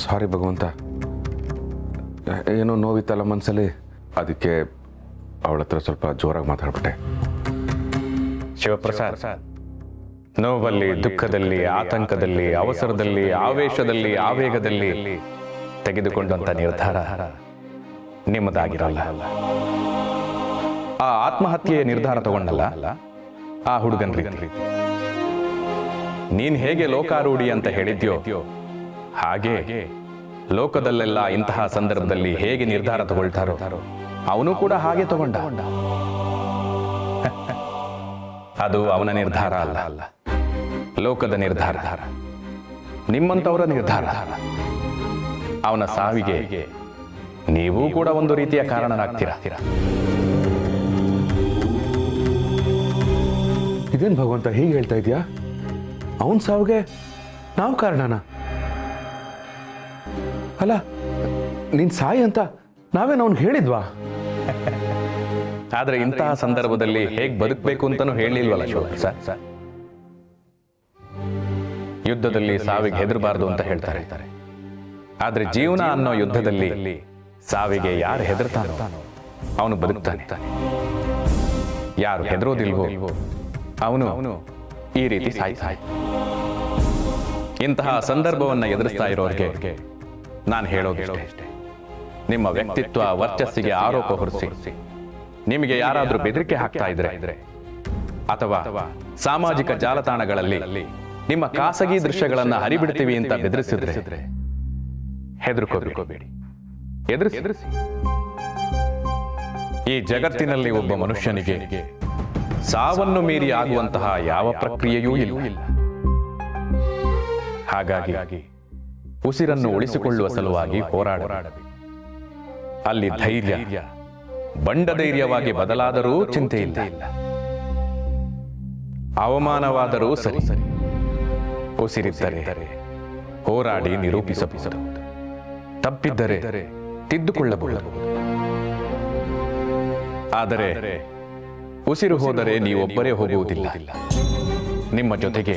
ಸಾರಿ ಭಗವಂತ, ಏನೋ ನೋವಿತ್ತಲ್ಲ ಮನಸ್ಸಲ್ಲಿ, ಅದಕ್ಕೆ ಅವಳ ಹತ್ರ ಸ್ವಲ್ಪ ಜೋರಾಗಿ ಮಾತಾಡ್ಬಿಟ್ಟೆ. ಶಿವಪ್ರಸಾದ್, ನೋವಲ್ಲಿ, ದುಃಖದಲ್ಲಿ, ಆತಂಕದಲ್ಲಿ, ಅವಸರದಲ್ಲಿ, ಆವೇಶದಲ್ಲಿ, ಆವೇಗದಲ್ಲಿ ತೆಗೆದುಕೊಂಡಂತ ನಿರ್ಧಾರ ನಿಮ್ಮದಾಗಿರಲ್ಲ. ಆ ಆತ್ಮಹತ್ಯೆಯ ನಿರ್ಧಾರ ತಗೊಂಡಲ್ಲ ಆ ಹುಡುಗನ ರೀತಿ. ನೀನ್ ಹೇಗೆ ಲೋಕಾರೂಢಿ ಅಂತ ಹೇಳಿದ್ಯೋ ಹಾಗೆ ಲೋಕದಲ್ಲೆಲ್ಲ ಇಂತಹ ಸಂದರ್ಭದಲ್ಲಿ ಹೇಗೆ ನಿರ್ಧಾರ ತಗೊಳ್ತಾರೋ ಅವನು ಕೂಡ ಹಾಗೆ ತಗೊಂಡ. ಅದು ಅವನ ನಿರ್ಧಾರ ಅಲ್ಲ, ಲೋಕದ ನಿರ್ಧಾರ, ನಿಮ್ಮಂತವರ ನಿರ್ಧಾರ. ಅವನ ಸಾವಿಗೆ ನೀವು ಕೂಡ ಒಂದು ರೀತಿಯ ಕಾರಣನಾಗ್ತೀರಾ. ಇದೇನು ಭಗವಂತ ಹೀಗೆ ಹೇಳ್ತಾ ಇದೆಯಾ? ಅವನ ಸಾವಿಗೆ ನಾವು ಕಾರಣನಾ? ಅಲ್ಲ, ನೀನ್ ಸಾಯಿ ಅಂತ ನಾವೇನು ಅವ್ನಿಗೆ ಹೇಳಿದ್ವಾ? ಆದ್ರೆ ಇಂತಹ ಸಂದರ್ಭದಲ್ಲಿ ಹೇಗೆ ಬದುಕಬೇಕು ಅಂತಾನೂ ಹೇಳಿಲ್ವಲ್ಲ ಶಿವಪ್ರಸಾದ್. ಯುದ್ಧದಲ್ಲಿ ಸಾವಿಗೆ ಹೆದರಬಾರದು ಅಂತ ಹೇಳ್ತಾರೆ. ಆದ್ರೆ ಜೀವನ ಅನ್ನೋ ಯುದ್ಧದಲ್ಲಿ ಸಾವಿಗೆ ಯಾರು ಹೆದರ್ತಾನೋ ಅವನು ಬದುಕ್ತಾನೆ. ಯಾರು ಹೆದರೋದಿಲ್ವೋ ಅವನು ಈ ರೀತಿ ಸಾಯ್ತಾನೆ. ಇಂತಹ ಸಂದರ್ಭವನ್ನ ಎದುರಿಸ್ತಾ ಇರೋರಿಗೆ ನಾನು ಹೇಳೋದಿಷ್ಟೇ, ನಿಮ್ಮ ವ್ಯಕ್ತಿತ್ವ ವರ್ಚಸ್ಸಿಗೆ ಆರೋಪ ಹೊರಿಸಿ ನಿಮಗೆ ಯಾರಾದ್ರೂ ಬೆದರಿಕೆ ಹಾಕ್ತಾ ಇದ್ರೆ ಅಥವಾ ಸಾಮಾಜಿಕ ಜಾಲತಾಣಗಳಲ್ಲಿ ನಿಮ್ಮ ಖಾಸಗಿ ದೃಶ್ಯಗಳನ್ನ ಹರಿಬಿಡ್ತೀವಿ ಅಂತ ಬೆದರಿಸಿದ್ರೆ ಹೆದರ್ಕೋಬೇಡಿ, ಎದುರಿಸಿ. ಈ ಜಗತ್ತಿನಲ್ಲಿ ಒಬ್ಬ ಮನುಷ್ಯನಿಗೆ ಸಾವನ್ನು ಮೀರಿ ಆಗುವಂತಹ ಯಾವ ಪ್ರಕ್ರಿಯೆಯೂ ಇಲ್ಲ. ಹಾಗಾಗಿ ಉಸಿರನ್ನು ಉಳಿಸಿಕೊಳ್ಳುವ ಸಲುವಾಗಿ ಹೋರಾಡಬೇಕು. ಅಲ್ಲಿ ಧೈರ್ಯ ಬಂಡ ಧೈರ್ಯವಾಗಿ ಬದಲಾದರೂ ಚಿಂತೆ ಇಲ್ಲ. ಅವಮಾನವಾದರೂ ಸರಿ, ಉಸಿರಿದ್ದರೆ ಹೋರಾಡಿ ನಿರೂಪಿಸಬಹುದು. ತಪ್ಪಿದ್ದರೆ ತಿದ್ದುಕೊಳ್ಳಬಹುದು. ಆದರೆ ಉಸಿರು ಹೋದರೆ ನೀವೊಬ್ಬರೇ ಹೋಗುವುದಿಲ್ಲ. ನಿಮ್ಮ ಜೊತೆಗೆ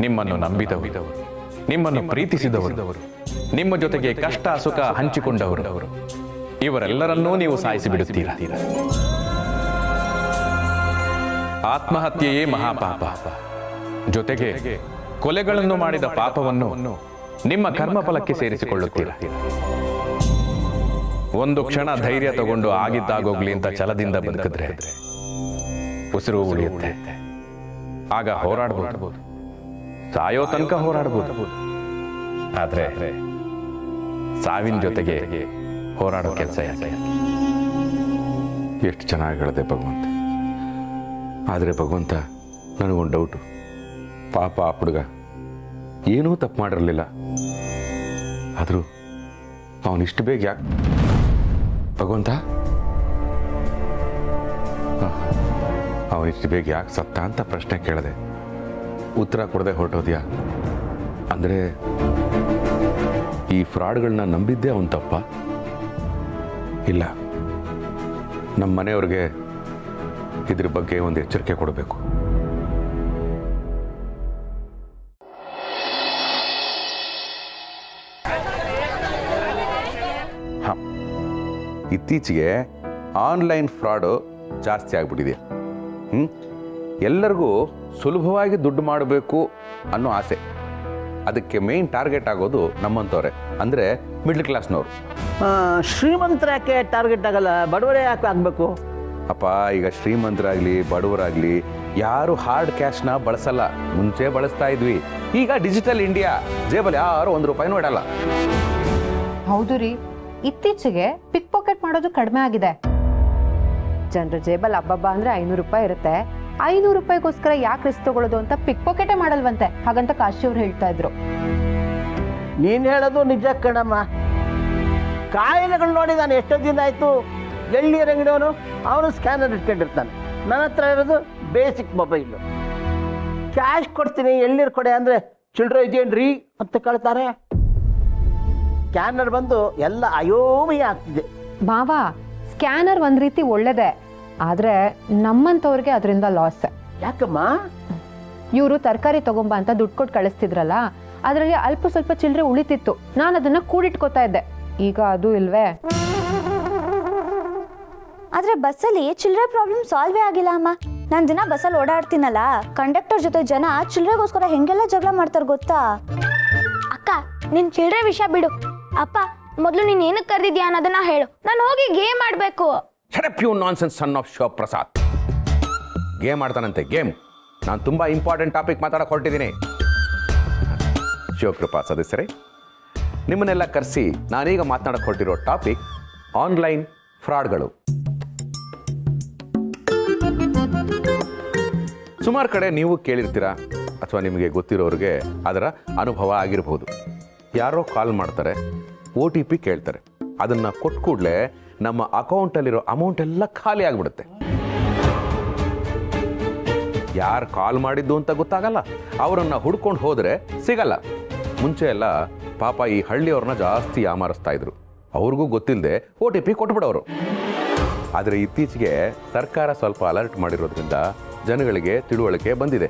ನಿಮ್ಮನ್ನು ನಂಬಿದವರು, ನಿಮ್ಮನ್ನು ಪ್ರೀತಿಸಿದವರು, ನಿಮ್ಮ ಜೊತೆಗೆ ಕಷ್ಟ ಸುಖ ಹಂಚಿಕೊಂಡವರು, ಇವರೆಲ್ಲರನ್ನೂ ನೀವು ಸಾಯಿಸಿ ಬಿಡುತ್ತೀರಾ. ಆತ್ಮಹತ್ಯೆಯೇ ಮಹಾಪಾಪ. ಜೊತೆಗೆ ಕೊಲೆಗಳನ್ನು ಮಾಡಿದ ಪಾಪವನ್ನು ನಿಮ್ಮ ಕರ್ಮಫಲಕ್ಕೆ ಸೇರಿಸಿಕೊಳ್ಳುತ್ತೀರಾ. ಒಂದು ಕ್ಷಣ ಧೈರ್ಯ ತಗೊಂಡು ಆಗಿದ್ದಾಗೋಗ್ಲಿ ಅಂತ ಛಲದಿಂದ ಬದುಕಿದ್ರೆ ಉಸಿರು ಉಳಿಯುತ್ತೆ. ಆಗ ಹೋರಾಡಬಹುದು, ಸಾಯೋ ತನಕ ಹೋರಾಡಬಹುದು. ಆದ್ರೆ ಸಾವಿನ ಜೊತೆಗೆ ಹೋರಾಡೋ ಕೆಲಸ ಯಾಕೆ? ಎಷ್ಟು ಚೆನ್ನಾಗಿ ಹೇಳಿದೆ ಭಗವಂತ. ಆದರೆ ಭಗವಂತ, ನನಗೊಂದು ಡೌಟು. ಪಾಪ ಆ ಹುಡುಗ ಏನೂ ತಪ್ಪು ಮಾಡಿರಲಿಲ್ಲ, ಆದರೂ ಅವನಿಷ್ಟು ಬೇಗ ಯಾಕೆ ಭಗವಂತ ಅವನಿಷ್ಟು ಬೇಗ ಯಾಕೆ ಸತ್ತ ಅಂತ ಪ್ರಶ್ನೆ ಕೇಳಿದೆ. ಉತ್ತರ ಕೊಡದೆ ಹೊರಟೋದ್ಯಾ? ಅಂದರೆ ಈ ಫ್ರಾಡ್ಗಳನ್ನ ನಂಬಿದ್ದೇ ಅವನ ತಪ್ಪ? ಇಲ್ಲ, ನಮ್ಮ ಮನೆಯವ್ರಿಗೆ ಇದ್ರ ಬಗ್ಗೆ ಒಂದು ಎಚ್ಚರಿಕೆ ಕೊಡಬೇಕು. ಇತ್ತೀಚೆಗೆ ಆನ್ಲೈನ್ ಫ್ರಾಡು ಜಾಸ್ತಿ ಆಗಿಬಿಟ್ಟಿದೆ. ಎಲ್ಲರಿಗೂ ಸುಲಭವಾಗಿ ದುಡ್ಡು ಮಾಡಬೇಕು ಅನ್ನೋ ಆಸೆ. ಅದಕ್ಕೆ ಮೇನ್ ಟಾರ್ಗೆಟ್ ಆಗೋದು ನಮ್ಮಂಥವ್ರೆ, ಅಂದರೆ ಮಿಡ್ಲ್ ಕ್ಲಾಸ್ನವರು. ಶ್ರೀಮಂತರ ಯಾಕೆ ಟಾರ್ಗೆಟ್ ಆಗಲ್ಲ? ಬಡವರೇ ಯಾಕೆ ಆಗಬೇಕು? ಅಪ್ಪ, ಈಗ ಶ್ರೀಮಂತರಾಗಲಿ ಬಡವರಾಗಲಿ ಯಾರು ಹಾರ್ಡ್ ಕ್ಯಾಶ್ನ ಬಳಸಲ್ಲ. ಮುಂಚೆ ಬಳಸ್ತಾ ಇದ್ವಿ, ಈಗ ಡಿಜಿಟಲ್ ಇಂಡಿಯಾ. ಜೇಬಲ್ಲಿ ಯಾರು ₹1 ಇಡಲ್ಲ. ಹೌದು ರೀ, ಇತ್ತೀಚೆಗೆ ಪಿಕ್ ಪಾಕೆಟ್ ಮಾಡೋದು ಕಡಿಮೆ ಆಗಿದೆ. ಜನರ ಜೇಬಲ್ಲಿ ಹಬ್ಬಬ್ಬ ಅಂದ್ರೆ ₹500 ಇರುತ್ತೆ. ₹500ಗೋಸ್ಕರ ಯಾಕೆ ರಿಸ್ಕ್ ತಗೊಳ್ಳೋದು ಅಂತ ಪಿಕ್ ಪಾಕೆಟೇ ಮಾಡಲ್ವಂತೆ. ಹಾಗಂತ ಕಾಶಿಯವ್ರು ಹೇಳ್ತಾ ಇದ್ರು. ನೀನು ಹೇಳೋದು ನಿಜ ಕಣಮ್ಮ. ಕಾಯಿಲೆಗಳು ನೋಡಿ ನಾನು ಎಷ್ಟೋ ದಿನ ಆಯಿತು. ಎಳ್ನೀರು ಅಂಗಡಿಯವನು ಅವನು ಸ್ಕ್ಯಾನರ್ ಇಟ್ಕೊಂಡಿರ್ತಾನೆ. ನನ್ನ ಹತ್ರ ಇರೋದು ಬೇಸಿಕ್ ಮೊಬೈಲು. ಕ್ಯಾಶ್ ಕೊಡ್ತೀನಿ, ಎಳ್ನೀರು ಕೊಡೆ ಅಂದರೆ ಚಿಲ್ಡ್ರ ಇದೆಯೇನ್ರಿ ಅಂತ ಕೇಳ್ತಾರೆ. ಸ್ಕ್ಯಾನರ್ ಬಂದು ಎಲ್ಲ ಅಯೋಮಯ ಆಗ್ತಿದೆ. ಮಾವ, ಸ್ಕ್ಯಾನರ್ ಒಂದ್ ರೀತಿ ಒಳ್ಳೇದೆ, ಆದ್ರೆ ನಮ್ಮಂತವ್ರಿಗೆ ಅದರಿಂದ ಲಾಸ್. ಯಾಕಮ್ಮ? ಇವರು ತರಕಾರಿ ತಗೊಂಬ ಅಂತ ದುಡ್ಡು ಕೊಟ್ಟು ಕಳಿಸ್ತಿದ್ರಲ್ಲ, ಅದರಲ್ಲಿ ಅಲ್ಪ ಸ್ವಲ್ಪ ಚಿಲ್ಲರೆ ಉಳಿತಿತ್ತು. ನಾನು ಅದನ್ನ ಕೂಡಿಟ್ಕೋತಾ ಇದ್ದೆ. ಈಗ ಅದು ಇಲ್ವೇ? ಆದ್ರೆ ಬಸ್ಸಲ್ಲಿ ಚಿಲ್ಲರೆ ಪ್ರಾಬ್ಲಮ್ ಸಾಲ್ವೇ ಆಗಿಲ್ಲ ಅಮ್ಮ. ನಾನು ದಿನ ಬಸ್ಸಲ್ಲಿ ಓಡಾಡ್ತೀನಲ್ಲ, ಕಂಡಕ್ಟರ್ ಜೊತೆ ಜನ ಚಿಲ್ಲರೆಗೋಸ್ಕರ ಹೆಂಗೆಲ್ಲ ಜಗಳ ಮಾಡ್ತಾರೆ ಗೊತ್ತಾ? ಅಕ್ಕ ನಿನ್ ಚಿಲ್ಡ್ರೆ ವಿಷಯ ಬಿಡು. ಅಪ್ಪ ಮೊದಲು ನೀನ್ ಏನಕ್ಕೆ ಕರೆದಿದ್ಯಾ ಅನ್ನೋದನ್ನ ಹೇಳು. ನಾನು ಹೋಗಿ ಗೇಮ್ ಆಡ್ಬೇಕು. Shut you nonsense son of Shivaprasad. Game ಆಡ್ತಾನಂತೆ? ಗೇಮ್? ನಾನು ತುಂಬ ಇಂಪಾರ್ಟೆಂಟ್ ಟಾಪಿಕ್ ಮಾತಾಡಕ್ಕೆ ಹೊರಟಿದ್ದೀನಿ. ಶಿವಕೃಪಾ ಸದಸ್ಯರೇ, ನಿಮ್ಮನ್ನೆಲ್ಲ ಕರೆಸಿ ನಾನೀಗ ಮಾತನಾಡಕ್ಕೆ ಹೊರಟಿರೋ ಟಾಪಿಕ್ ಆನ್ಲೈನ್ ಫ್ರಾಡ್ಗಳು. ಸುಮಾರು ಕಡೆ ನೀವು ಕೇಳಿರ್ತೀರ ಅಥವಾ ನಿಮಗೆ ಗೊತ್ತಿರೋರಿಗೆ ಅದರ ಅನುಭವ ಆಗಿರಬಹುದು. ಯಾರೋ ಕಾಲ್ ಮಾಡ್ತಾರೆ, OTP ಕೇಳ್ತಾರೆ. ಅದನ್ನು ಕೊಟ್ಟ ಕೂಡಲೇ ನಮ್ಮ ಅಕೌಂಟಲ್ಲಿರೋ ಅಮೌಂಟ್ ಎಲ್ಲ ಖಾಲಿ ಆಗಿಬಿಡುತ್ತೆ. ಯಾರು ಕಾಲ್ ಮಾಡಿದ್ದು ಅಂತ ಗೊತ್ತಾಗಲ್ಲ, ಅವರನ್ನು ಹುಡ್ಕೊಂಡು ಹೋದರೆ ಸಿಗಲ್ಲ. ಮುಂಚೆ ಎಲ್ಲ ಪಾಪ ಈ ಹಳ್ಳಿಯವ್ರನ್ನ ಜಾಸ್ತಿ ಯಾಮಾರಿಸ್ತಾ ಇದ್ರು. ಅವ್ರಿಗೂ ಗೊತ್ತಿಲ್ಲದೆ OTP ಕೊಟ್ಬಿಡೋರು. ಆದರೆ ಇತ್ತೀಚೆಗೆ ಸರ್ಕಾರ ಸ್ವಲ್ಪ ಅಲರ್ಟ್ ಮಾಡಿರೋದ್ರಿಂದ ಜನಗಳಿಗೆ ತಿಳುವಳಿಕೆ ಬಂದಿದೆ.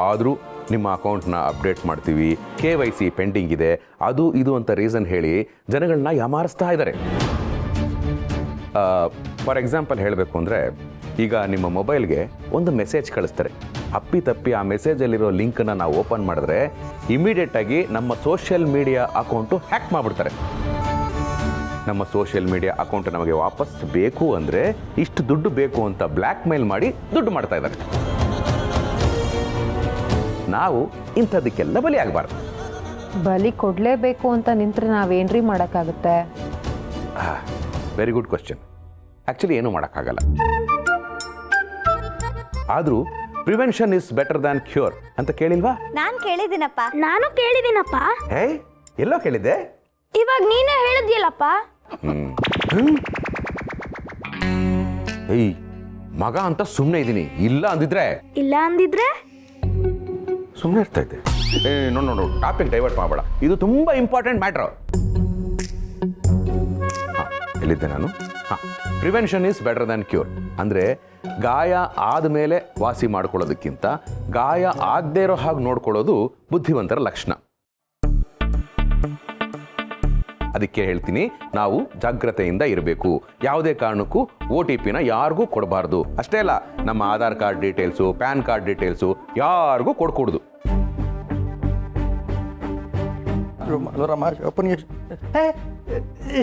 ಆದರೂ ನಿಮ್ಮ ಅಕೌಂಟ್ನ ಅಪ್ಡೇಟ್ ಮಾಡ್ತೀವಿ, KYC ಪೆಂಡಿಂಗ್ ಇದೆ, ಅದು ಇದು ಅಂತ ರೀಸನ್ ಹೇಳಿ ಜನಗಳನ್ನ ಯಾಮಾರಿಸ್ತಾ ಇದ್ದಾರೆ. ಫಾರ್ ಎಕ್ಸಾಂಪಲ್ ಹೇಳಬೇಕು ಅಂದರೆ, ಈಗ ನಿಮ್ಮ ಮೊಬೈಲ್ಗೆ ಒಂದು ಮೆಸೇಜ್ ಕಳಿಸ್ತಾರೆ. ಅಪ್ಪಿ ತಪ್ಪಿ ಆ ಮೆಸೇಜಲ್ಲಿರೋ ಲಿಂಕನ್ನು ನಾವು ಓಪನ್ ಮಾಡಿದ್ರೆ ಇಮಿಡಿಯೇಟಾಗಿ ನಮ್ಮ ಸೋಷಿಯಲ್ ಮೀಡಿಯಾ ಅಕೌಂಟು ಹ್ಯಾಕ್ ಮಾಡಿಬಿಡ್ತಾರೆ. ನಮ್ಮ ಸೋಷಿಯಲ್ ಮೀಡಿಯಾ ಅಕೌಂಟ್ ನಮಗೆ ವಾಪಸ್ ಬೇಕು ಅಂದರೆ ಇಷ್ಟು ದುಡ್ಡು ಬೇಕು ಅಂತ ಬ್ಲ್ಯಾಕ್ ಮೇಲ್ ಮಾಡಿ ದುಡ್ಡು ಮಾಡ್ತಾ ಇದ್ದಾರೆ. ನಾವು ಇಂಥದಕ್ಕೆಲ್ಲ ಬಲಿ ಆಗಬಾರ್ದು. ಬಲಿ ಕೊಡಲೇಬೇಕು ಅಂತ ನಿಂತ್ರೆ ನಾವೇನ್ರಿ ಮಾಡೋಕ್ಕಾಗುತ್ತೆ? Very good question. ಆ್ಯಕ್ಚುಲಿ ಏನೂ ಮಾಡೋಕ್ಕಾಗಲ್ಲ. ಆದರೂ prevention is better than cure ಅಂತ ಕೇಳಿಲ್ವಾ? ನಾನು ಕೇಳಿದ್ದೀನಪ್ಪ. ನಾನು ಕೇಳಿದ್ದೀನಪ್ಪ. ಹೇ, ಎಲ್ಲೋ ಕೇಳಿದ್ದೆ? ಇವಾಗ ನೀನೇ ಹೇಳಿದ್ಯಲ್ಲಪ್ಪ. ಏಯ್, ಮಗ ಅಂತ ಸುಮ್ಮನೆ ಇದ್ದೀನಿ. ಇಲ್ಲ ಅಂದಿದ್ರೆ ಸುಮ್ಮನೆ ಇರ್ತಾ ಇದ್ದೆ. ನೋಡು, ಟಾಪಿಕ್ ಡೈವರ್ಟ್ ಮಾಡಬೇಡ. ಇದು ತುಂಬ ಇಂಪಾರ್ಟೆಂಟ್ ಮ್ಯಾಟ್ರ್. ಎಲ್ಲಿದ್ದೆ ನಾನು? Prevention is better than cure ಅಂದರೆ ಗಾಯ ಆದಮೇಲೆ ವಾಸಿ ಮಾಡ್ಕೊಳ್ಳೋದಕ್ಕಿಂತ ಗಾಯ ಆಗದೇ ಇರೋ ಹಾಗೆ ನೋಡ್ಕೊಳ್ಳೋದು ಬುದ್ಧಿವಂತರ ಲಕ್ಷಣ. ಅದಕ್ಕೆ ಹೇಳ್ತೀನಿ, ನಾವು ಜಾಗ್ರತೆಯಿಂದ ಇರಬೇಕು. ಯಾವುದೇ ಕಾರಣಕ್ಕೂ OTPನ ಯಾರಿಗೂ ಕೊಡಬಾರ್ದು. ಅಷ್ಟೇ ಅಲ್ಲ, ನಮ್ಮ Aadhaar card details, PAN card details ಯಾರಿಗೂ ಕೊಡ್ಕೂಡ್ದು.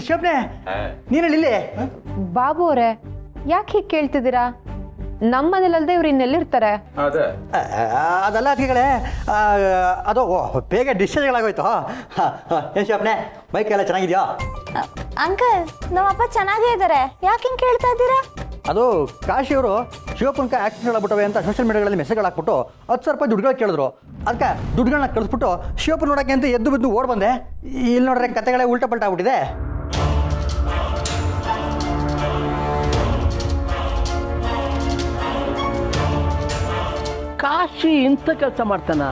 ಶಿವಪ್ನೆ, ನೀನಲ್ಲಿ ಬಾಬು ಅವರೇ, ಯಾಕೆ ಹೀಗೆ ಕೇಳ್ತಿದ್ದೀರಾ? ನಮ್ಮನೇಲಲ್ದೆ ಇವ್ರು ಇನ್ನೆಲ್ಲಿರ್ತಾರೆ? ಅದಲ್ಲ ಅದಕ್ಕೆ ಅದು ಬೇಗ ಡಿಸ್ಚಾರ್ಜ್ಗಳಾಗೋಯ್ತು. ಏನು ಶಿವಪ್ನೆ, ಬೈಕೆಲ್ಲ ಚೆನ್ನಾಗಿದೆಯಾ? ಅಂಕಲ್, ನಮ್ಮಪ್ಪ ಚೆನ್ನಾಗೇ ಇದ್ದಾರೆ. ಯಾಕೆ ಹಿಂಗೆ ಕೇಳ್ತಾ ಇದ್ದೀರಾ? ಅದು ಕಾಶಿಯವರು ಶಿವಪ್ಪನ ಆಕ್ಸಿಡೆಂಟ್ ಆಗ್ಬಿಟ್ಟವೆ ಅಂತ ಸೋಷಿಯಲ್ ಮೀಡಿಯಾಗಳಲ್ಲಿ ಮೆಸೇಜ್ಗಳು ಹಾಕ್ಬಿಟ್ಟು 10,000 ರೂಪಾಯಿ ದುಡ್ಡುಗಳು ಕೇಳಿದ್ರು. ಅದಕ್ಕೆ ದುಡ್ಡುಗಳನ್ನ ಕಳಿಸ್ಬಿಟ್ಟು ಶಿವಪ್ಪ ನೋಡೋಕ್ಕೆ ಅಂತ ಎದ್ದು ಬಿದ್ದು ಓಡ್ ಬಂದೆ. ಇಲ್ಲಿ ನೋಡ್ರೆ ಕತೆಗಳೇ ಉಲ್ಟಾ ಪಲ್ಟಾ ಆಗ್ಬಿಟ್ಟಿದೆ. ಕಾಶಿ ಇಂಥ ಕೆಲಸ ಮಾಡ್ತಾನ?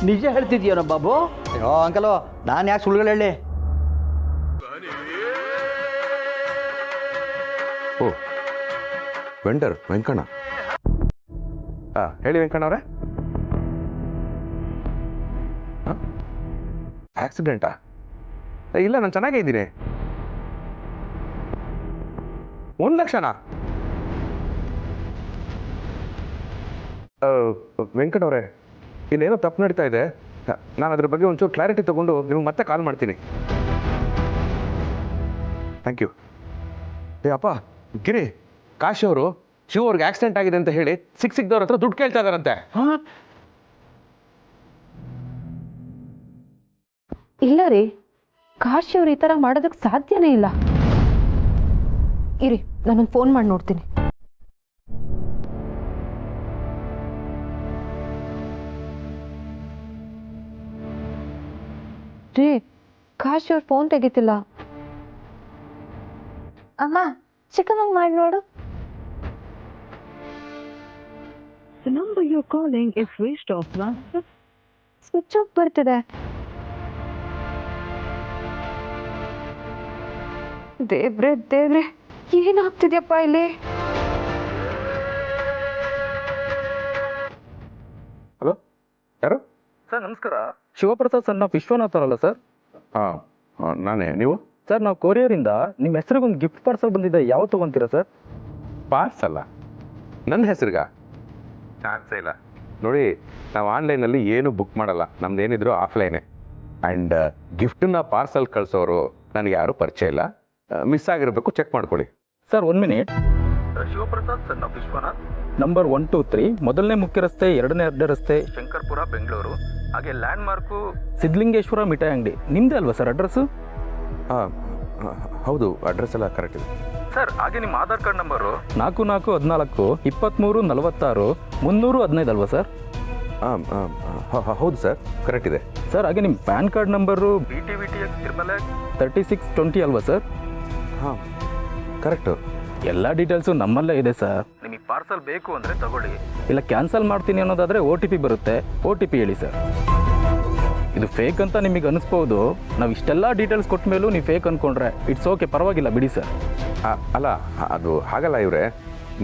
ನಿಜ ಹೇಳ್ತಿದ್ಯಾನೋ ಬಾಬು? ಅಯ್ಯೋ ಅಂಕಲು, ನಾನು ಯಾಕೆ ಸುಳ್ಳುಗಳು ಹೇಳಿ? ಓ, ವೆಂಡರ್ ವೆಂಕಣ್ಣ. ಹೇಳಿ ವೆಂಕಣ್ಣ ಅವರೇ. ಆಕ್ಸಿಡೆಂಟಾ? ಇಲ್ಲ, ನಾನು ಚೆನ್ನಾಗೇ ಇದ್ದೀನಿ. 1 ಲಕ್ಷನಾ? ವೆಂಕಟ್ ಅವರೇ, ಇಲ್ಲೇನೋ ತಪ್ಪು ನಡೀತಾ ಇದೆ. ನಾನು ಅದ್ರ ಬಗ್ಗೆ ಒಂಚೂರು ಕ್ಲಾರಿಟಿ ತೊಗೊಂಡು ನಿಮಗೆ ಮತ್ತೆ ಕಾಲ್ ಮಾಡ್ತೀನಿ. Thank you. ಅಪ್ಪ ಗಿರಿ, ಕಾಶಿ ಅವರು ಶಿವ ಅವ್ರಿಗೆ ಆಕ್ಸಿಡೆಂಟ್ ಆಗಿದೆ ಅಂತ ಹೇಳಿ ಸಿಕ್ದವ್ರ ಹತ್ರ ದುಡ್ಡು ಕೇಳ್ತಾ ಇದಾರಂತೆ. ಇಲ್ಲ ರೀ, ಕಾಶಿ ಅವ್ರು ಈ ಥರ ಮಾಡೋದಕ್ಕೆ ಸಾಧ್ಯನೇ ಇಲ್ಲ. ಇರಿ, ನಾನೊಂದು ಫೋನ್ ಮಾಡಿ ನೋಡ್ತೀನಿ. ರೀ, ಕಾಶಿ ಅವ್ರ ಫೋನ್ ತೆಗಿತಿಲ್ಲ. ಅಮ್ಮ, ಚಿಕ್ಕಮ್ಮಂಗೆ ಮಾಡಿ ನೋಡು. The number you're calling is switched off. Switch off ಬರ್ತಿದೆ. ದೇವ್ರೆ ದೇವ್ರೆ, ಏನಾಗ್ತಿದ್ಯಪ್ಪ ಇಲ್ಲಿ? ಹಲೋ, ಯಾರು? ಸರ್ ನಮಸ್ಕಾರ. ಶಿವಪ್ರಸಾದ್ ಸರ್ ನಾವು ವಿಶ್ವನಾಥ್ ಅವರಲ್ಲ ಸರ್? ನಾನೇ. ನೀವು? ಸರ್ ನಾವು ಕೊರಿಯರಿಂದ ನಿಮ್ಮ ಹೆಸರಿಗೆ ಒಂದು ಗಿಫ್ಟ್ ಪಾರ್ಸಲ್ ಬಂದಿದೆ, ಯಾವ ತೊಗೊತೀರಾ ಸರ್? ಪಾರ್ಸಲ್ಲ ನನ್ನ ಹೆಸರಿಗ? ಚಾನ್ಸೇ ಇಲ್ಲ ನೋಡಿ. ನಾವು ಆನ್ಲೈನಲ್ಲಿ ಏನು ಬುಕ್ ಮಾಡಲ್ಲ, ನಮ್ದು ಏನಿದ್ರು ಆಫ್ಲೈನೇ. ಆ್ಯಂಡ್ ಗಿಫ್ಟನ್ನ ಪಾರ್ಸಲ್ ಕಳಿಸೋರು ನನಗೆ ಯಾರೂ ಪರಿಚಯ ಇಲ್ಲ. ಮಿಸ್ ಆಗಿರಬೇಕು, ಚೆಕ್ ಮಾಡ್ಕೊಳ್ಳಿ. Sir 1 minute. ಶಿವಪ್ರಸಾದ್ ಸರ್ ನಾವು ವಿಶ್ವನಾಥ್, ನಂಬರ್ 123, ಮೊದಲನೇ ಮುಖ್ಯ ರಸ್ತೆ, 2ನೇ ಅಡ್ಡ ರಸ್ತೆ, ಶಂಕರ್ಪುರ, ಬೆಂಗಳೂರು. ಹಾಗೆ ಲ್ಯಾಂಡ್ ಮಾರ್ಕು ಸಿದ್ಲಿಂಗೇಶ್ವರ ಮಿಠಾಯಿ ಅಂಗಡಿ. ನಿಮ್ಮದೇ ಅಲ್ವಾ ಸರ್ ಅಡ್ರೆಸ್ಸು? ಹೌದು, ಅಡ್ರೆಸ್ ಎಲ್ಲ ಕರೆಕ್ಟ್ ಇದೆ ಸರ್. ಹಾಗೆ ನಿಮ್ಮ ಆಧಾರ್ ಕಾರ್ಡ್ ನಂಬರು 4414 2346 315 ಅಲ್ವಾ ಸರ್? ಹೌದು ಸರ್, ಕರೆಕ್ಟ್ ಇದೆ ಸರ್. ಹಾಗೆ ನಿಮ್ಮ ಪ್ಯಾನ್ ಕಾರ್ಡ್ ನಂಬರು BTVTX 3620 ಅಲ್ವಾ ಸರ್? ಹಾಂ, ಕರೆಕ್ಟು. ಎಲ್ಲ ಡೀಟೇಲ್ಸು ನಮ್ಮಲ್ಲೇ ಇದೆ ಸರ್. ನಿಮಗೆ ಪಾರ್ಸಲ್ ಬೇಕು ಅಂದರೆ ತಗೊಳ್ಳಿ, ಇಲ್ಲ ಕ್ಯಾನ್ಸಲ್ ಮಾಡ್ತೀನಿ ಅನ್ನೋದಾದರೆ OTP ಬರುತ್ತೆ, OTP ಹೇಳಿ ಸರ್. ಇದು ಫೇಕ್ ಅಂತ ನಿಮಗೆ ಅನಿಸ್ಬೋದು. ನಾವು ಇಷ್ಟೆಲ್ಲ ಡೀಟೇಲ್ಸ್ ಕೊಟ್ಟ ಮೇಲೂ ನೀವು ಫೇಕ್ ಅಂದ್ಕೊಂಡ್ರೆ ಇಟ್ಸ್ ಓಕೆ, ಪರವಾಗಿಲ್ಲ ಬಿಡಿ ಸರ್. ಅಲ್ಲ, ಅದು ಹಾಗಲ್ಲ ಇವರೇ,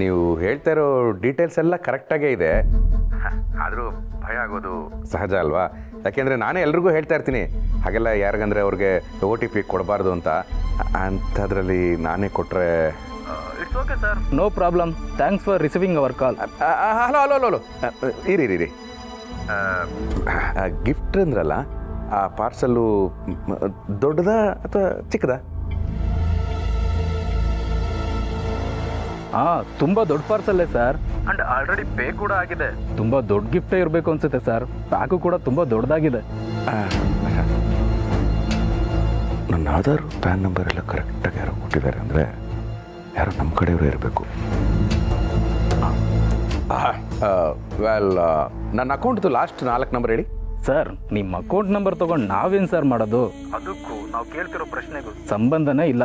ನೀವು ಹೇಳ್ತಾ ಇರೋ ಡೀಟೇಲ್ಸ್ ಎಲ್ಲ ಕರೆಕ್ಟಾಗೇ ಇದೆ. ಆದರೂ ಭಯ ಆಗೋದು ಸಹಜ ಅಲ್ವಾ? ಯಾಕೆಂದರೆ ನಾನೇ ಎಲ್ರಿಗೂ ಹೇಳ್ತಾ ಇರ್ತೀನಿ ಹಾಗೆಲ್ಲ ಯಾರಿಗಂದರೆ ಅವ್ರಿಗೆ OTP ಕೊಡಬಾರ್ದು ಅಂತ. ಅಂಥದ್ರಲ್ಲಿ ನಾನೇ ಕೊಟ್ಟರೆ it's okay sir, no problem. Thanks for receiving our call. Hello ಇರಿ. ಗಿಫ್ಟ್ ಅಂದ್ರಲ್ಲ, ಆ ಪಾರ್ಸಲ್ಲು ದೊಡ್ಡದಾ ಅಥವಾ ಚಿಕ್ಕದಾ? ತುಂಬ ದೊಡ್ಡ ಪಾರ್ಸಲ್ಲೇ ಸರ್, ಅಂಡ್ ಆಲ್ರೆಡಿ ಪೇ ಕೂಡ ಆಗಿದೆ. ತುಂಬ ದೊಡ್ಡ ಗಿಫ್ಟೇ ಇರಬೇಕು ಅನ್ಸುತ್ತೆ ಸರ್. ಪ್ಯಾಕು ಕೂಡ ತುಂಬ ದೊಡ್ಡದಾಗಿದೆ. ನನ್ನ ಆಧಾರ್ ಪ್ಯಾನ್ ನಂಬರ್ ಎಲ್ಲ ಕರೆಕ್ಟಾಗಿ ಯಾರೋ ಕೊಟ್ಟಿದ್ದಾರೆ ಅಂದರೆ ಯಾರೋ ನಮ್ಮ ಕಡೆಯವರೇ ಇರಬೇಕು. ವೆಲ್, ನನ್ನ ಅಕೌಂಟ್ದು ಲಾಸ್ಟ್ 4 ನಂಬರ್ ಹೇಳಿ ಸರ್. ನಿಮ್ಮ ಅಕೌಂಟ್ ನಂಬರ್ ತೊಗೊಂಡು ನಾವೇನು ಸರ್ ಮಾಡೋದು? ಅದಕ್ಕೂ ನಾವು ಕೇಳ್ತಿರೋ ಪ್ರಶ್ನೆಗೂ ಸಂಬಂಧನೇ ಇಲ್ಲ.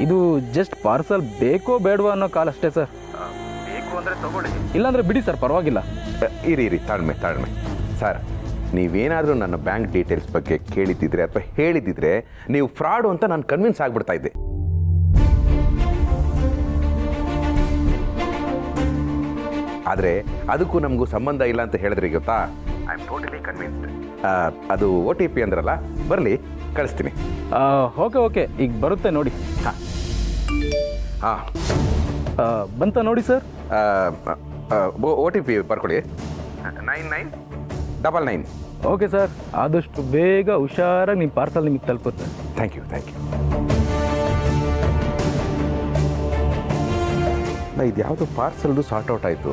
ಇದು ಜಸ್ಟ್ ಪಾರ್ಸಲ್ ಬೇಕೋ ಬೇಡವಾ ಅನ್ನೋ ಕಾಲ್ ಅಷ್ಟೇ ಸರ್. ಬೇಕು ಅಂದರೆ ತಗೊಳ್ಳಿ, ಇಲ್ಲಾಂದರೆ ಬಿಡಿ ಸರ್, ಪರವಾಗಿಲ್ಲ. ಇರಿ ತಾಳ್ಮೆ ಸರ್. ನೀವೇನಾದರೂ ನನ್ನ ಬ್ಯಾಂಕ್ ಡೀಟೇಲ್ಸ್ ಬಗ್ಗೆ ಕೇಳಿದ್ದಿದ್ರೆ ಅಥವಾ ಹೇಳಿದ್ದಿದ್ರೆ ನೀವು ಫ್ರಾಡು ಅಂತ ನಾನು ಕನ್ವಿನ್ಸ್ ಆಗಿಬಿಡ್ತಾ ಇದ್ದೆ. ಆದರೆ ಅದಕ್ಕೂ ನಮಗೂ ಸಂಬಂಧ ಇಲ್ಲ ಅಂತ ಹೇಳಿದ್ರಿ ಗೊತ್ತಾ? I am totally convinced. ಅದು OTP ಅಂದ್ರಲ್ಲ, ಬರಲಿ, ಕಳಿಸ್ತೀನಿ. ಓಕೆ, ಈಗ ಬರುತ್ತೆ ನೋಡಿ. ಹಾಂ, ಬಂತ ನೋಡಿ ಸರ್. OTP ಬರ್ಕೊಳ್ಳಿ, 9999. ಓಕೆ ಸರ್, ಆದಷ್ಟು ಬೇಗ ಹುಷಾರಾಗಿ ನಿಮ್ಮ ಪಾರ್ಸಲ್ ನಿಮಗೆ ತಲುಪುತ್ತೆ. Thank you. ಇದು ಯಾವುದೋ ಪಾರ್ಸಲ್ದು ಸಾರ್ಟ್ ಔಟ್ ಆಯಿತು,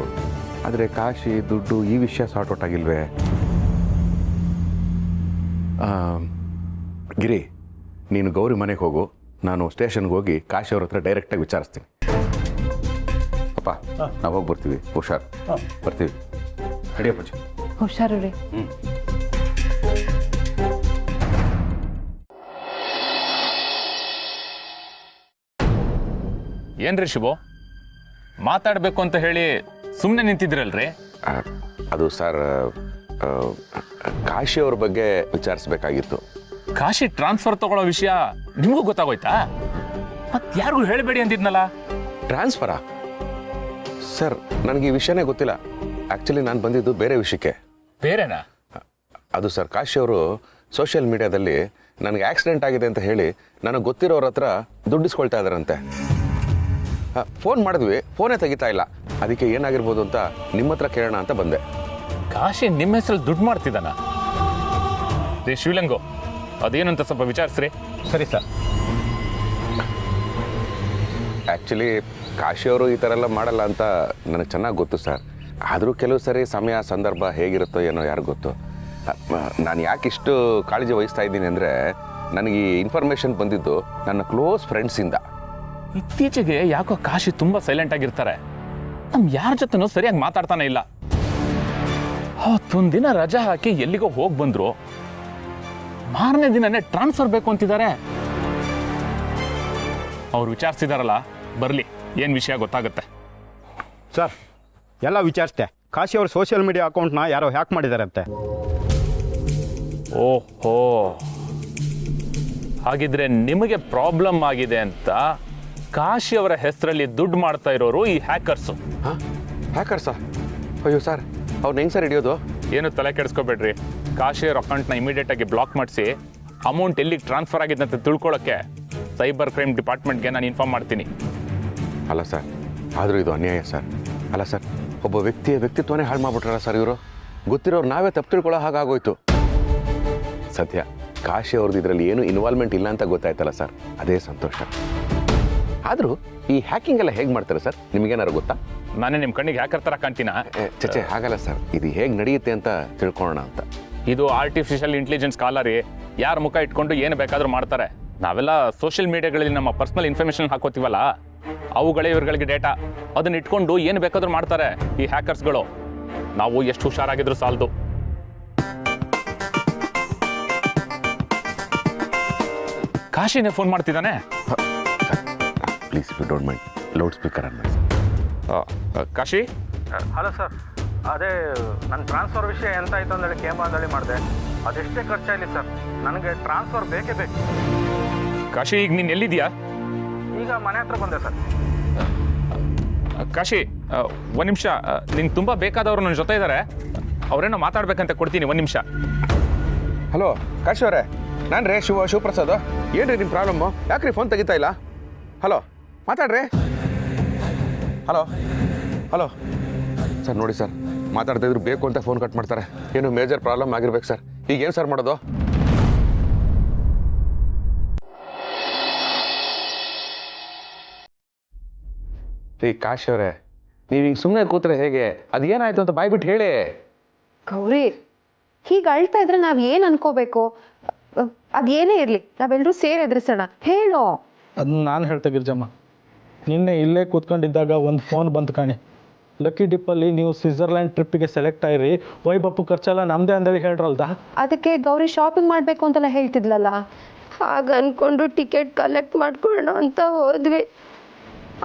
ಆದರೆ ಕಾಶಿ ದುಡ್ಡು ಈ ವಿಷಯ ಸಾರ್ಟ್ ಔಟ್ ಆಗಿಲ್ವೇ? ಗಿರಿ, ನೀನು ಗೌರಿ ಮನೆಗೆ ಹೋಗು, ನಾನು ಸ್ಟೇಷನ್ಗೆ ಹೋಗಿ ಕಾಶಿ ಅವ್ರ ಹತ್ರ ಡೈರೆಕ್ಟಾಗಿ ವಿಚಾರಿಸ್ತೀನಿ. ಅಪ್ಪ, ನಾವು ಹೋಗಿ ಬರ್ತೀವಿ, ಹುಷಾರು. ಬರ್ತೀವಿ, ನಡಿಯಪ್ಪಾಜಿ. ಹುಷಾರು ರೀ. ಏನ್ರಿ ಶಿವು, ಮಾತಾಡಬೇಕು ಅಂತ ಹೇಳಿ ಸುಮ್ಮನೆ ನಿಂತಿದ್ರಲ್ರಿ? ಅದು ಸರ್, ಕಾಶಿ ಅವ್ರ ಬಗ್ಗೆ ವಿಚಾರಿಸ್ಬೇಕಾಗಿತ್ತು. ಕಾಶಿ ಟ್ರಾನ್ಸ್ಫರ್ ತಗೊಳ್ಳೋ ವಿಷಯ ನಿಮಗೂ ಗೊತ್ತಾಗೋಯ್ತಾ? ಮತ್ತೆ ಯಾರಿಗೂ ಹೇಳಬೇಡಿ ಅಂದಿದ್ನಲ್ಲ. ಟ್ರಾನ್ಸ್ಫರಾ? ಸರ್, ನನಗೆ ಈ ವಿಷಯನೇ ಗೊತ್ತಿಲ್ಲ. ಆ್ಯಕ್ಚುಲಿ ನಾನು ಬಂದಿದ್ದು ಬೇರೆ ವಿಷಯಕ್ಕೆ. ಬೇರೆನಾ? ಅದು ಸರ್, ಕಾಶಿ ಅವರು ಸೋಷಿಯಲ್ ಮೀಡಿಯಾದಲ್ಲಿ ನನಗೆ ಆಕ್ಸಿಡೆಂಟ್ ಆಗಿದೆ ಅಂತ ಹೇಳಿ ನನಗೆ ಗೊತ್ತಿರೋರ ಹತ್ರ ದುಡ್ಡಿಸ್ಕೊಳ್ತಾ ಇದ್ದಾರಂತೆ. ಫೋನ್ ಮಾಡಿದ್ವಿ, ಫೋನೇ ತೆಗಿತಾ ಇಲ್ಲ. ಅದಕ್ಕೆ ಏನಾಗಿರ್ಬೋದು ಅಂತ ನಿಮ್ಮ ಹತ್ರ ಕೇಳೋಣ ಅಂತ ಬಂದೆ. ಕಾಶಿ ನಿಮ್ಮ ಹೆಸರಲ್ಲಿ ದುಡ್ಡು ಮಾಡ್ತಿದ್ದಾನ? ರೇ ಶಿವಲಿಂಗು, ಅದೇನಂತ ಸ್ವಲ್ಪ ವಿಚಾರಿಸ್ರಿ. ಸರಿ ಸರ್. ಆ್ಯಕ್ಚುಲಿ ಕಾಶಿ ಅವರು ಈ ಥರ ಎಲ್ಲ ಮಾಡಲ್ಲ ಅಂತ ನನಗೆ ಚೆನ್ನಾಗಿ ಗೊತ್ತು ಸರ್. ಆದರೂ ಕೆಲವು ಸರಿ ಸಮಯ ಸಂದರ್ಭ ಹೇಗಿರುತ್ತೋ ಏನೋ ಯಾರು ಗೊತ್ತು. ನಾನು ಯಾಕಿಷ್ಟು ಕಾಳಜಿ ವಹಿಸ್ತಾ ಇದ್ದೀನಿ ಅಂದರೆ, ನನಗೆ ಈ ಇನ್ಫಾರ್ಮೇಷನ್ ಬಂದಿದ್ದು ನನ್ನ ಕ್ಲೋಸ್ ಫ್ರೆಂಡ್ಸಿಂದ. ಇತ್ತೀಚೆಗೆ ಯಾಕೋ ಕಾಶಿ ತುಂಬಾ ಸೈಲೆಂಟ್ ಆಗಿರ್ತಾರೆ. ಯಾರ ಜೊತೆನೂ ಸರಿಯಾಗಿ ಮಾತಾಡ್ತಾನೆ ಇಲ್ಲ. ಅವತ್ತೊಂದಿನ ರಜಾ ಹಾಕಿ ಎಲ್ಲಿಗೋ ಹೋಗಿ ಬಂದ್ರು, ಮಾರನೇ ದಿನನೇ ಟ್ರಾನ್ಸ್ಫರ್ ಬೇಕು ಅಂತಿದ್ದಾರೆ. ಅವ್ರು ವಿಚಾರಿಸಿದಾರಲ್ಲ, ಬರ್ಲಿ, ಏನ್ ವಿಷಯ ಗೊತ್ತಾಗುತ್ತೆ. ಸರ್, ಎಲ್ಲ ವಿಚಾರಿಸ್ದೆ. ಕಾಶಿ ಅವ್ರ ಸೋಷಿಯಲ್ ಮೀಡಿಯಾ ಅಕೌಂಟ್ನ ಯಾರೋ ಹ್ಯಾಕ್ ಮಾಡಿದಾರಂತೆ. ಓಹೋ, ಹಾಗಿದ್ರೆ ನಿಮಗೆ ಪ್ರಾಬ್ಲಮ್ ಆಗಿದೆ ಅಂತ ಕಾಶಿ ಅವರ ಹೆಸರಲ್ಲಿ ದುಡ್ಡು ಮಾಡ್ತಾ ಇರೋರು ಈ ಹ್ಯಾಕರ್ಸು. ಹ್ಯಾಕರ್ಸಾ? ಅಯ್ಯೋ ಸರ್, ಅವ್ರನ್ನ ಹೆಂಗೆ ಸರ್ ಹಿಡಿಯೋದು? ಏನು ತಲೆ ಕೆಡಿಸ್ಕೋಬೇಡ್ರಿ. ಕಾಶಿಯವ್ರ ಅಕೌಂಟ್ನ ಇಮಿಡಿಯೇಟಾಗಿ ಬ್ಲಾಕ್ ಮಾಡಿಸಿ ಅಮೌಂಟ್ ಎಲ್ಲಿಗೆ ಟ್ರಾನ್ಸ್ಫರ್ ಆಗಿದೆ ಅಂತ ತಿಳ್ಕೊಳ್ಳೋಕ್ಕೆ ಸೈಬರ್ ಕ್ರೈಮ್ ಡಿಪಾರ್ಟ್ಮೆಂಟ್ಗೆ ನಾನು ಇನ್ಫಾರ್ಮ್ ಮಾಡ್ತೀನಿ. ಅಲ್ಲ ಸರ್, ಆದರೂ ಇದು ಅನ್ಯಾಯ ಸರ್. ಅಲ್ಲ ಸರ್, ಒಬ್ಬ ವ್ಯಕ್ತಿಯ ವ್ಯಕ್ತಿತ್ವನೇ ಹಾಳು ಮಾಡ್ಬಿಟ್ರಲ್ಲ ಸರ್ ಇವರು. ಗೊತ್ತಿರೋರು ನಾವೇ ತಪ್ಪು ತಿಳ್ಕೊಳ್ಳೋ ಹಾಗಾಗೋಯ್ತು. ಸದ್ಯ ಕಾಶಿ ಅವ್ರದ್ದು ಇದರಲ್ಲಿ ಏನು ಇನ್ವಾಲ್ವ್ಮೆಂಟ್ ಇಲ್ಲ ಅಂತ ಗೊತ್ತಾಯ್ತಲ್ಲ ಸರ್, ಅದೇ ಸಂತೋಷ. ಆದರೂ ಈ ಹ್ಯಾಕಿಂಗ್ ಎಲ್ಲ ಹೇಗೆ ಮಾಡ್ತಾರೆ ಸರ್, ನಿಮಗೇನಾರು ಗೊತ್ತಾ? ನಾನೇ ನಿಮ್ಮ ಕಣ್ಣಿಗೆ ಹ್ಯಾಕರ್ ಥರ ಕಾಣ್ತೀನ? ಚಚೆ ಹಾಗಲ್ಲ ಸರ್, ಇದು ಹೇಗೆ ನಡೆಯುತ್ತೆ ಅಂತ ತಿಳ್ಕೊಳ್ಳೋಣ ಅಂತ. ಇದು ಆರ್ಟಿಫಿಷಿಯಲ್ ಇಂಟೆಲಿಜೆನ್ಸ್ ಕಾಲರಿ. ಯಾರ ಮುಖ ಇಟ್ಕೊಂಡು ಏನು ಬೇಕಾದರೂ ಮಾಡ್ತಾರೆ. ನಾವೆಲ್ಲ ಸೋಷಿಯಲ್ ಮೀಡಿಯಾಗಳಲ್ಲಿ ನಮ್ಮ ಪರ್ಸನಲ್ ಇನ್ಫಾರ್ಮೇಷನ್ ಹಾಕೋತೀವಲ್ಲ, ಅವುಗಳೇ ಇವ್ರುಗಳಿಗೆ ಡೇಟಾ. ಅದನ್ನ ಇಟ್ಕೊಂಡು ಏನು ಬೇಕಾದರೂ ಮಾಡ್ತಾರೆ ಈ ಹ್ಯಾಕರ್ಸ್ಗಳು. ನಾವು ಎಷ್ಟು ಹುಷಾರಾಗಿದ್ರು ಸಾಲದು. ಕಾಶಿನೇ ಫೋನ್ ಮಾಡ್ತಿದ್ದಾನೆ. Please you don't mind, loud speaker ಅನ್ನ. ಕಾಶಿ, ಹಲೋ ಸರ್, ಅದೇ ನನ್ನ ಟ್ರಾನ್ಸ್ಫರ್ ವಿಷಯ ಎಂತ ಆಯಿತು ಅಂದೇಳಿ ಕೇಂಬ ಅಂದೇಳಿ ಮಾಡಿದೆ. ಅದೆಷ್ಟೇ ಖರ್ಚಾಗಲಿ ಸರ್, ನನಗೆ ಟ್ರಾನ್ಸ್ಫರ್ ಬೇಕೇ ಬೇಕು. ಕಾಶಿ, ಈಗ ನೀನು ಎಲ್ಲಿದೆಯಾ? ಈಗ ಮನೆ ಹತ್ರ ಬಂದೆ ಸರ್. ಕಾಶಿ, ಒಂದು ನಿಮಿಷ. ನಿಂಗೆ ತುಂಬ ಬೇಕಾದವರು ನನ್ನ ಜೊತೆ ಇದ್ದಾರೆ. ಅವರೇನೋ ಮಾತಾಡ್ಬೇಕಂತ ಕೊಡ್ತೀನಿ, ಒಂದು ನಿಮಿಷ. ಹಲೋ ಕಾಶಿ ಅವರೇ, ನಾನು ರೇ ಶಿವಪ್ರಸಾದ್. ಏನು ರೀ ನಿಮ್ಮ ಪ್ರಾಬ್ಲಮ್ಮು? ಯಾಕ್ರಿ ಫೋನ್ ತೆಗಿತಾ ಇಲ್ಲ? ಹಲೋ, ಮಾತಾಡ್ರಿ. ಹಲೋ ಹಲೋ ಸರ್, ನೋಡಿ ಸರ್, ಮಾತಾಡ್ತಾ ಇದ್ರು ಬೇಕು ಅಂತ ಫೋನ್ ಕಟ್ ಮಾಡ್ತಾರೆ. ಏನು ಮೇಜರ್ ಪ್ರಾಬ್ಲಮ್ ಆಗಿರ್ಬೇಕು ಸರ್. ಈಗ ಏನು ಸರ್ ಮಾಡೋದು? ರೀ ಕಾಶಿ ಅವರೇ, ನೀವು ಹಿಂಗೆ ಸುಮ್ಮನೆ ಕೂತ್ರೆ ಹೇಗೆ? ಅದೇನಾಯ್ತು ಅಂತ ಬಾಯ್ಬಿಟ್ಟು ಹೇಳಿ. ಗೌರಿ, ಹೀಗೆ ಅಳ್ತಾ ಇದ್ರೆ ನಾವ್ ಏನ್ ಅನ್ಕೋಬೇಕು? ಅದೇನೇ ಇರ್ಲಿ, ನಾವೆಲ್ಲರೂ ಸೇರಿ ಎದುರಿಸೋಣ. ಹೇಳೋ. ಅದನ್ನ ನಾನು ಹೇಳ್ತೆ ಗಿರ್ಜಮ್ಮ. ನಿನ್ನೆ ಇಲ್ಲೇ ಕೂತ್ಕೊಂಡಿದ್ದಾಗ ಒಂದು ಫೋನ್ ಬಂತು ಕಾಣಿ. ಲಕ್ಕಿ ಡಿಪ್ಪಲ್ಲಿ ನೀವು ಸ್ವಿಟ್ಜರ್ಲ್ಯಾಂಡ್ ಟ್ರಿಪ್ಪಿಗೆ ಸೆಲೆಕ್ಟ್ ಆಗಿರಿ, ವೈಬಪ್ಪು ಖರ್ಚೆಲ್ಲ ನಮ್ಮದೇ ಅಂದೇಳಿ ಹೇಳ್ರಲ್ದ. ಅದಕ್ಕೆ ಗೌರಿ ಶಾಪಿಂಗ್ ಮಾಡಬೇಕು ಅಂತೆಲ್ಲ ಹೇಳ್ತಿದ್ಲಲ್ಲ. ಹಾಗ ಅನ್ಕೊಂಡು ಟಿಕೆಟ್ ಕಲೆಕ್ಟ್ ಮಾಡ್ಕೊಳ್ಳೋಣ ಅಂತ ಹೋದ್ವಿ.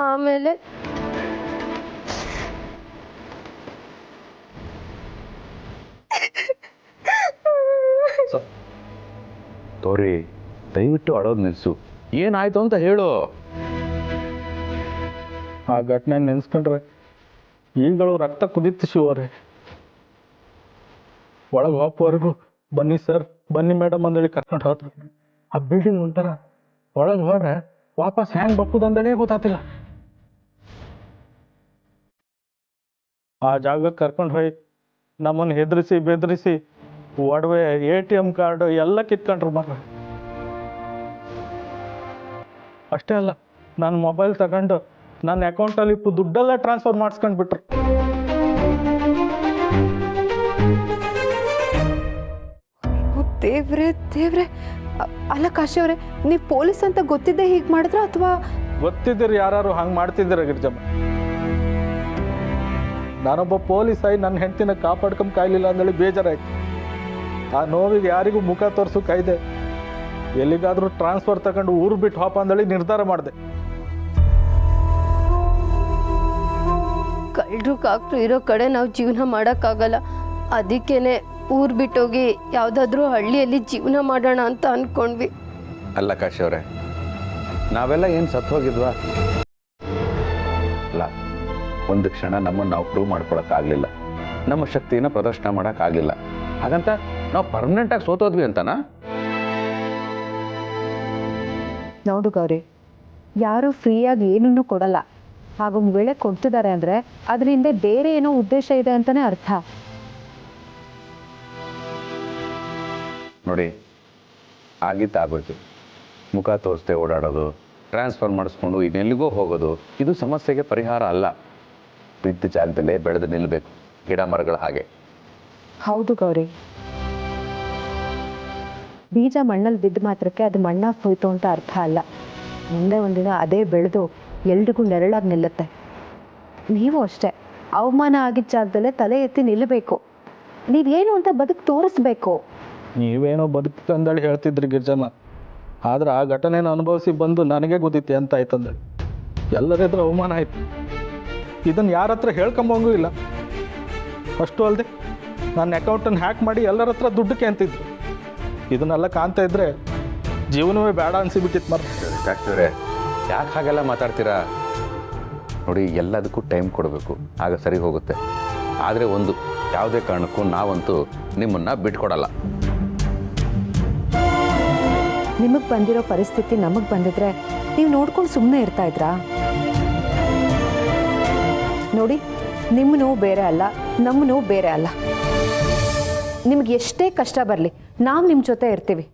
ಆಮೇಲೆ ತೋರಿ, ದಯವಿಟ್ಟು ಅಳೋದು ನಿಲ್ಲಿಸು. ಏನಾಯ್ತು ಅಂತ ಹೇಳು. ಆ ಘಟನೆ ನೆನೆಸ್ಕೊಂಡ್ರೆ ಈಗಳು ರಕ್ತ ಕುದಿತು ಶಿವರೇ. ಒಳಗೆ ಹೋಗೋವರೆಗೂ ಬನ್ನಿ ಸರ್, ಬನ್ನಿ ಮೇಡಮ್ ಅಂದೇಳಿ ಕರ್ಕೊಂಡು ಹೋದ್ರು. ಆ ಬಿಲ್ಡಿಂಗ್ ಒಂಥರ ಒಳಗೆ ಹೋದ್ರೆ ವಾಪಸ್ ಹ್ಯಾಂಗ್ ಬಪ್ಪುದಂದೇಳಿ ಗೊತ್ತಾತಿಲ್ಲ. ಆ ಜಾಗಕ್ಕೆ ಕರ್ಕೊಂಡು ಹೋಗಿ ನಮ್ಮನ್ನು ಹೆದರಿಸಿ ಬೆದರಿಸಿ ಒಡವೆ, ATM ಕಾರ್ಡು ಎಲ್ಲ ಕಿತ್ಕೊಂಡ್ರು ಮಾತ್ರ. ಅಷ್ಟೇ ಅಲ್ಲ, ನನ್ನ ಮೊಬೈಲ್ ತಗೊಂಡು ನನ್ನ ಅಕೌಂಟಲ್ಲಿ ದುಡ್ಡೆಲ್ಲ ಟ್ರಾನ್ಸ್ಫರ್ ಮಾಡಿಸ್ಕೊಂಡ್ಬಿಟ್ರು. ದೇವ್ರೆ ದೇವ್ರೆ. ಅಲ್ಲ ಕಾಶಿ ಅವರೇ, ನೀವು ಪೊಲೀಸ್ ಅಂತ ಗೊತ್ತಿದ್ದೆ ಹೀಗೆ ಮಾಡಿದ್ರ ಅಥವಾ? ಗೊತ್ತಿದ್ದೀರಿ ಯಾರು ಹಂಗೆ ಮಾಡ್ತಿದ್ದೀರ ಗಿರ್ಜಮ್ಮ. ನಾನೊಬ್ಬ ಪೊಲೀಸ್ ಆಗಿ ನನ್ನ ಹೆಂಡತಿನ ಕಾಪಾಡ್ಕೊಂಡ್ ಕಾಯ್ಲಿಲ್ಲ ಅಂದೇಳಿ ಬೇಜಾರಾಯ್ತು. ಆ ನೋವಿಗೆ ಯಾರಿಗೂ ಮುಖ ತೋರಿಸು ಕಾಯ್ದೆ. ಎಲ್ಲಿಗಾದ್ರೂ ಟ್ರಾನ್ಸ್ಫರ್ ತಗೊಂಡು ಊರು ಬಿಟ್ಟು ಹೋಪ ಅಂದೇಳಿ ನಿರ್ಧಾರ ಮಾಡಿದೆ. ಕಳ್ಳರು ಕಾಕ್ರು ಇರೋ ಕಡೆ ನಾವು ಜೀವನ ಮಾಡೋಕ್ಕಾಗಲ್ಲ. ಅದಕ್ಕೇನೆ ಊರು ಬಿಟ್ಟೋಗಿ ಯಾವುದಾದ್ರೂ ಹಳ್ಳಿಯಲ್ಲಿ ಜೀವನ ಮಾಡೋಣ ಅಂತ ಅಂದ್ಕೊಂಡ್ವಿ. ಅಲ್ಲ ಕಾಶಿ ಅವರೇ, ನಾವೆಲ್ಲ ಏನು ಸತ್ತು ಹೋಗಿದ್ವಾ? ಅಲ್ಲ, ಒಂದು ಕ್ಷಣ ನಮ್ಮನ್ನು ನಾವು ಪ್ರೂವ್ ಮಾಡ್ಕೊಳಕ್ಕಾಗಲಿಲ್ಲ, ನಮ್ಮ ಶಕ್ತಿನ ಪ್ರದರ್ಶನ ಮಾಡೋಕ್ಕಾಗಲಿಲ್ಲ. ಹಾಗಂತ ನಾವು ಪರ್ಮನೆಂಟಾಗಿ ಸೋತೋದ್ವಿ ಅಂತನಾ? ನೋಡು ಗೌರಿ, ಯಾರು ಫ್ರೀಯಾಗಿ ಏನನ್ನೂ ಕೊಡಲ್ಲ. ಹಾಗೊಂದು ವೇಳೆ ಕೊಡ್ತಿದ್ದಾರೆ ಅಂದರೆ ಅದರಿಂದ ಬೇರೆ ಏನೋ ಉದ್ದೇಶ ಇದೆ ಅಂತಲೇ ಅರ್ಥ. ನೋಡಿ, ಆಗಿದ್ದಾಗೋಯ್ತು. ಮುಖ ತೋರಿಸ್ದೆ ಓಡಾಡೋದು, ಟ್ರಾನ್ಸ್ಫರ್ ಮಾಡಿಸ್ಕೊಂಡು ಇನ್ನೆಲ್ಲಿಗೋ ಹೋಗೋದು, ಇದು ಸಮಸ್ಯೆಗೆ ಪರಿಹಾರ ಅಲ್ಲ. ಬಿದ್ದ ಜಾಗದಲ್ಲೇ ಬೆಳೆದು ನಿಲ್ಲಬೇಕು, ಗಿಡ ಮರಗಳ ಹಾಗೆ. ಹೌದು ಗೌರಿ, ಬೀಜ ಮಣ್ಣಲ್ಲಿ ಬಿದ್ದ ಮಾತ್ರಕ್ಕೆ ಅದು ಮಣ್ಣಾಗಿ ಹೋಯ್ತು ಅಂತ ಅರ್ಥ ಅಲ್ಲ. ಮುಂದೆ ಒಂದಿನ ಅದೇ ಬೆಳೆದು ಎಲ್ರಿಗೂ ನೆರಳಾಗಿ ನಿಲ್ಲುತ್ತೆ. ನೀವು ಅಷ್ಟೇ, ಅವಮಾನ ಆಗಿದ್ದ ಜಾಗದಲ್ಲೇ ತಲೆ ಎತ್ತಿ ನಿಲ್ಲಬೇಕು. ನೀವೇನು ಅಂತ ಬದುಕು ತೋರಿಸ್ಬೇಕು. ನೀವೇನೋ ಬದುಕು ಅಂದೇಳಿ ಹೇಳ್ತಿದ್ರಿ ಗಿರ್ಜಮ್ಮ, ಆದ್ರೆ ಆ ಘಟನೆನ ಅನುಭವಿಸಿ ಬಂದು ನನಗೆ ಗೊತ್ತಿತ್ತೆ ಅಂತ ಆಯ್ತಂದೇಳಿ ಎಲ್ಲರೆದ್ರು ಅವಮಾನ ಆಯ್ತು. ಇದನ್ನು ಯಾರ ಹತ್ರ ಹೇಳ್ಕೊಂಬಂಗೂ ಇಲ್ಲ. ಅಷ್ಟು ಅಲ್ಲದೆ ನನ್ನ ಅಕೌಂಟನ್ನು ಹ್ಯಾಕ್ ಮಾಡಿ ಎಲ್ಲರ ಹತ್ರ ದುಡ್ಡಕ್ಕೆ ಅಂತಿದ್ರು. ಇದನ್ನೆಲ್ಲ ಕಾಣ್ತಾ ಇದ್ರೆ ಜೀವನವೇ ಬೇಡ ಅನಿಸಿಬಿಟ್ಟಿತ್ತು ಮರ. ಕಾಶ್ಮೀರೇ, ಯಾಕೆ ಹಾಗೆಲ್ಲ ಮಾತಾಡ್ತೀರಾ? ನೋಡಿ, ಎಲ್ಲದಕ್ಕೂ ಟೈಮ್ ಕೊಡಬೇಕು, ಆಗ ಸರಿ ಹೋಗುತ್ತೆ. ಆದರೆ ಒಂದು ಯಾವುದೇ ಕಾರಣಕ್ಕೂ ನಾವಂತೂ ನಿಮ್ಮನ್ನು ಬಿಟ್ಕೊಡಲ್ಲ. ನಿಮಗೆ ಬಂದಿರೋ ಪರಿಸ್ಥಿತಿ ನಮಗೆ ಬಂದಿದ್ರೆ ನೀವು ನೋಡ್ಕೊಂಡು ಸುಮ್ಮನೆ ಇರ್ತಾ ಇದ್ರಾ? ನೋಡಿ, ನಿಮ್ಮ ನೋವು ಬೇರೆ ಅಲ್ಲ, ನಮ್ಮ ನೋವು ಬೇರೆ ಅಲ್ಲ. ನಿಮ್ಗೆ ಎಷ್ಟೇ ಕಷ್ಟ ಬರಲಿ, ನಾವು ನಿಮ್ಮ ಜೊತೆ ಇರ್ತೀವಿ.